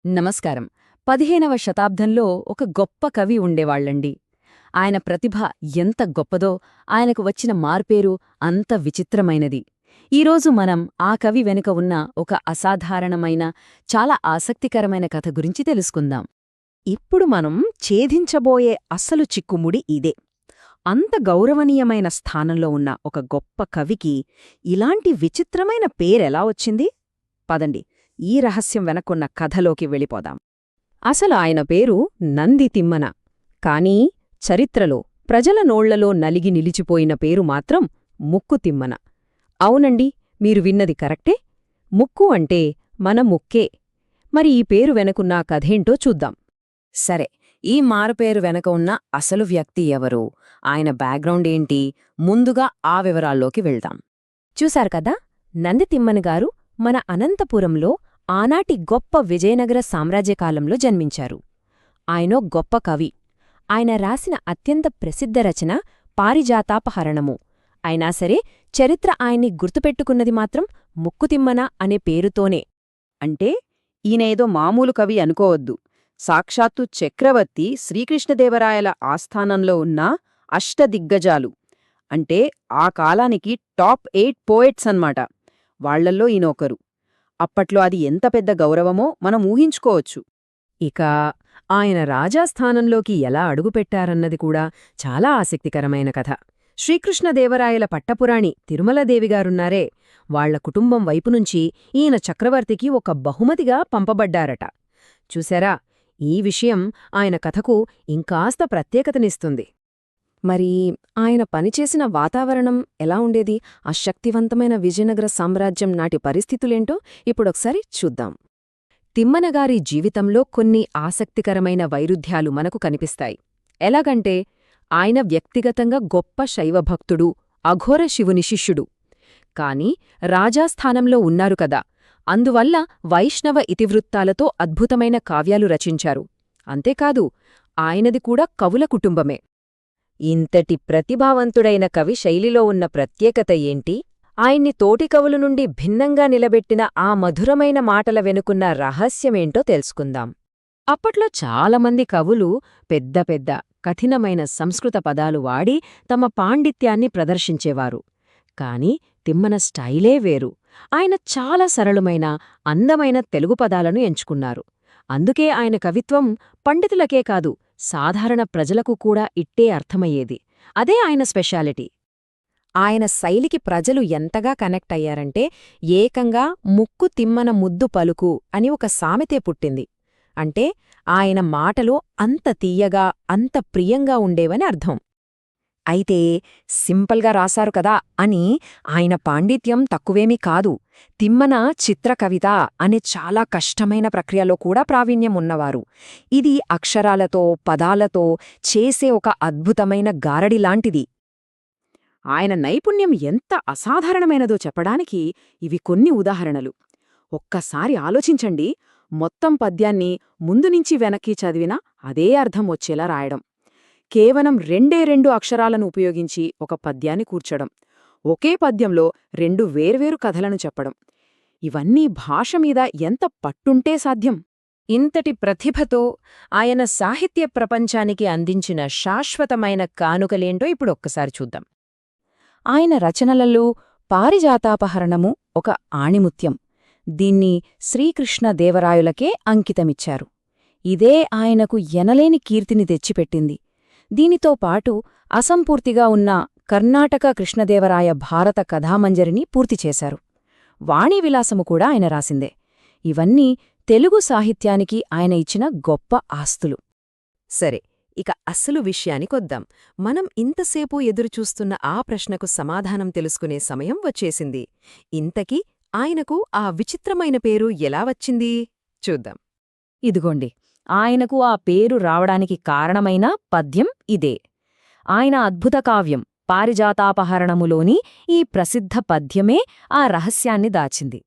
నమస్కారం. 15వ శతాబ్దంలో ఒక గొప్ప కవి ఉండేవాళ్లండి. ఆయన ప్రతిభ ఎంత గొప్పదో ఆయనకు వచ్చిన మార్పేరు అంత విచిత్రమైనది. ఈరోజు మనం ఆ కవి వెనుక ఉన్న ఒక అసాధారణమైన, చాలా ఆసక్తికరమైన కథ గురించి తెలుసుకుందాం. ఇప్పుడు మనం ఛేదించబోయే అసలు చిక్కుముడి ఇదే. అంత గౌరవనీయమైన స్థానంలో ఉన్న ఒక గొప్ప కవికి ఇలాంటి విచిత్రమైన పేరెలా వచ్చింది? పదండి, ఈ రహస్యం వెనక్కున్న కథలోకి వెళ్ళిపోదాం. అసలు ఆయన పేరు నంది తిమ్మన. కానీ చరిత్రలో ప్రజల నోళ్లలో నలిగి నిలిచిపోయిన పేరు మాత్రం ముక్కు తిమ్మన. అవునండి, మీరు విన్నది కరెక్టే. ముక్కు అంటే మన ముక్కే. మరి ఈ పేరు వెనకున్న కథేంటో చూద్దాం. సరే, ఈ మారుపేరు వెనక ఉన్న అసలు వ్యక్తి ఎవరు, ఆయన బ్యాక్గ్రౌండ్ ఏంటి, ముందుగా ఆ వివరాల్లోకి వెళ్దాం. చూశారు కదా, నంది తిమ్మన గారు మన అనంతపురంలో ఆనాటి గొప్ప విజయనగర సామ్రాజ్యకాలంలో జన్మించారు. ఆయనో గొప్ప కవి. ఆయన రాసిన అత్యంత ప్రసిద్ధ రచన పారిజాతాపహరణము. అయినా సరే చరిత్ర ఆయన్ని గుర్తుపెట్టుకున్నది మాత్రం ముక్కుతిమ్మన అనే పేరుతోనే. అంటే ఈయనేదో మామూలు కవి అనుకోవద్దు. సాక్షాత్తు చక్రవర్తి శ్రీకృష్ణదేవరాయల ఆస్థానంలో ఉన్న అష్టదిగ్గజాలు, అంటే ఆ కాలానికి టాప్ 8 పోయెట్స్ అన్నమాట. వాళ్లల్లో ఈయనొకరు. అప్పట్లో అది ఎంత పెద్ద గౌరవమో మనం ఊహించుకోవచ్చు. ఇక ఆయన రాజాస్థానంలోకి ఎలా అడుగుపెట్టారన్నది కూడా చాలా ఆసక్తికరమైన కథ. శ్రీకృష్ణదేవరాయల పట్టపురాణి తిరుమలదేవిగారున్నారే, వాళ్ల కుటుంబం వైపునుంచి ఈయన చక్రవర్తికి ఒక బహుమతిగా పంపబడ్డారట. చూశారా, ఈ విషయం ఆయన కథకు ఇంకాస్త ప్రత్యేకతనిస్తుంది. మరి ఆయన పనిచేసిన వాతావరణం ఎలా ఉండేది? ఆ శక్తివంతమైన విజయనగర సామ్రాజ్యం నాటి పరిస్థితులేంటో ఇప్పుడొకసారి చూద్దాం. తిమ్మనగారి జీవితంలో కొన్ని ఆసక్తికరమైన వైరుధ్యాలు మనకు కనిపిస్తాయి. ఎలాగంటే, ఆయన వ్యక్తిగతంగా గొప్ప శైవభక్తుడు, అఘోర శివుని శిష్యుడు. కాని రాజాస్థానంలో ఉన్నారు కదా, అందువల్ల వైష్ణవ ఇతివృత్తాలతో అద్భుతమైన కావ్యాలు రచించారు. అంతేకాదు, ఆయనది కూడా కవుల కుటుంబమే. ఇంతటి ప్రతిభావంతుడైన కవి శైలిలో ఉన్న ప్రత్యేకత ఏంటి? ఆయన్ని తోటి కవుల నుండి భిన్నంగా నిలబెట్టిన ఆ మధురమైన మాటల వెనుకున్న రహస్యమేంటో తెలుసుకుందాం. అప్పట్లో చాలామంది కవులు పెద్ద పెద్ద, కఠినమైన సంస్కృత పదాలు వాడి తమ పాండిత్యాన్ని ప్రదర్శించేవారు. కాని తిమ్మన స్టైలే వేరు. ఆయన చాలా సరళమైన, అందమైన తెలుగు పదాలను ఎంచుకున్నారు. అందుకే ఆయన కవిత్వం పండితులకే కాదు, సాధారణ ప్రజలకు కూడా ఇట్టే అర్థమయ్యేది. అదే ఆయన స్పెషాలిటీ. ఆయన శైలికి ప్రజలు ఎంతగా కనెక్ట్ అయ్యారంటే, ఏకంగా ముక్కు తిమ్మన ముద్దు పలుకు అని ఒక సామెతే పుట్టింది. అంటే ఆయన మాటలు అంత తీయగా, అంత ప్రియంగా ఉండేవని అర్థం. అయితే సింపుల్గా రాశారు కదా అని ఆయన పాండిత్యం తక్కువేమీ కాదు. తిమ్మన చిత్రకవిత అనే చాలా కష్టమైన ప్రక్రియలో కూడా ప్రావీణ్యం ఉన్నవారు. ఇది అక్షరాలతో, పదాలతో చేసే ఒక అద్భుతమైన గారడిలాంటిది. ఆయన నైపుణ్యం ఎంత అసాధారణమైనదో చెప్పడానికి ఇవి కొన్ని ఉదాహరణలు. ఒక్కసారి ఆలోచించండి, మొత్తం పద్యాన్ని ముందునుంచి వెనక్కి చదివినా అదే అర్థం వచ్చేలా రాయడం. కేవలం 2 అక్షరాలను ఉపయోగించి ఒక పద్యాన్ని కూర్చడం. ఒకే పద్యంలో 2 వేర్వేరు కథలను చెప్పడం. ఇవన్నీ భాష మీద ఎంత పట్టుంటే సాధ్యం. ఇంతటి ప్రతిభతో ఆయన సాహిత్య ప్రపంచానికి అందించిన శాశ్వతమైన కానుకలేంటో ఇప్పుడొక్కసారి చూద్దాం. ఆయన రచనలలో పారిజాతాపహరణము ఒక ఆణిముత్యం. దీన్ని శ్రీకృష్ణదేవరాయలకే అంకితమిచ్చారు. ఇదే ఆయనకు ఎనలేని కీర్తిని తెచ్చిపెట్టింది. దీనితో పాటు అసంపూర్తిగా ఉన్న కర్ణాటక కృష్ణదేవరాయ భారత కథామంజరిని పూర్తిచేశారు. వాణీవిలాసము కూడా ఆయన రాసిందే. ఇవన్నీ తెలుగు సాహిత్యానికి ఆయన ఇచ్చిన గొప్ప ఆస్తులు. సరే, ఇక అసలు విషయానికొద్దాం. మనం ఇంతసేపు ఎదురుచూస్తున్న ఆ ప్రశ్నకు సమాధానం తెలుసుకునే సమయం వచ్చేసింది. ఇంతకీ ఆయనకు ఆ విచిత్రమైన పేరు ఎలా వచ్చింది? చూద్దాం. ఇదిగోండి, ఆయనకు ఆ పేరు రావడానికి కారణమైన పద్యం ఇదే. ఆయన అద్భుత కావ్యం పారిజాతాపహరణములోని ఈ ప్రసిద్ధ పద్యమే ఆ రహస్యాన్ని దాచింది.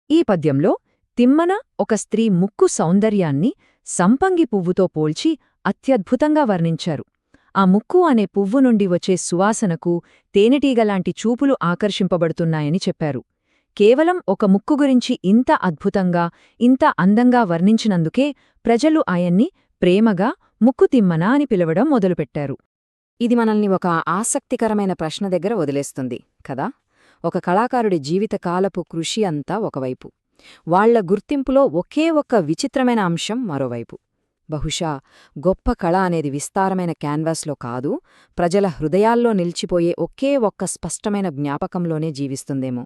ఈ పద్యంలో తిమ్మన ఒక స్త్రీ ముక్కు సౌందర్యాన్ని సంపంగి పువ్వుతో పోల్చి అత్యద్భుతంగా వర్ణించారు. ఆ ముక్కు అనే పువ్వు నుండి వచ్చే సువాసనకు తేనెటీగలాంటి చూపులు ఆకర్షింపబడుతున్నాయని చెప్పారు. కేవలం ఒక ముక్కు గురించి ఇంత అద్భుతంగా ఇంత అందంగా వర్ణించినందుకే ప్రజలు ఆయన్ని ప్రేమగా ముక్కుతిమ్మన అని పిలవడం మొదలుపెట్టారు. ఇది మనల్ని ఒక ఆసక్తికరమైన ప్రశ్న దగ్గర వదిలేస్తుంది కదా. ఒక కళాకారుడి జీవితకాలపు కృషి అంతా ఒకవైపు, వాళ్ల గుర్తింపులో ఒకే ఒక్క విచిత్రమైన అంశం మరోవైపు. బహుశా గొప్ప కళ అనేది విస్తారమైన క్యాన్వాస్లో కాదు, ప్రజల హృదయాల్లో నిలిచిపోయే ఒకే ఒక్క స్పష్టమైన జ్ఞాపకంలోనే జీవిస్తుందేమో.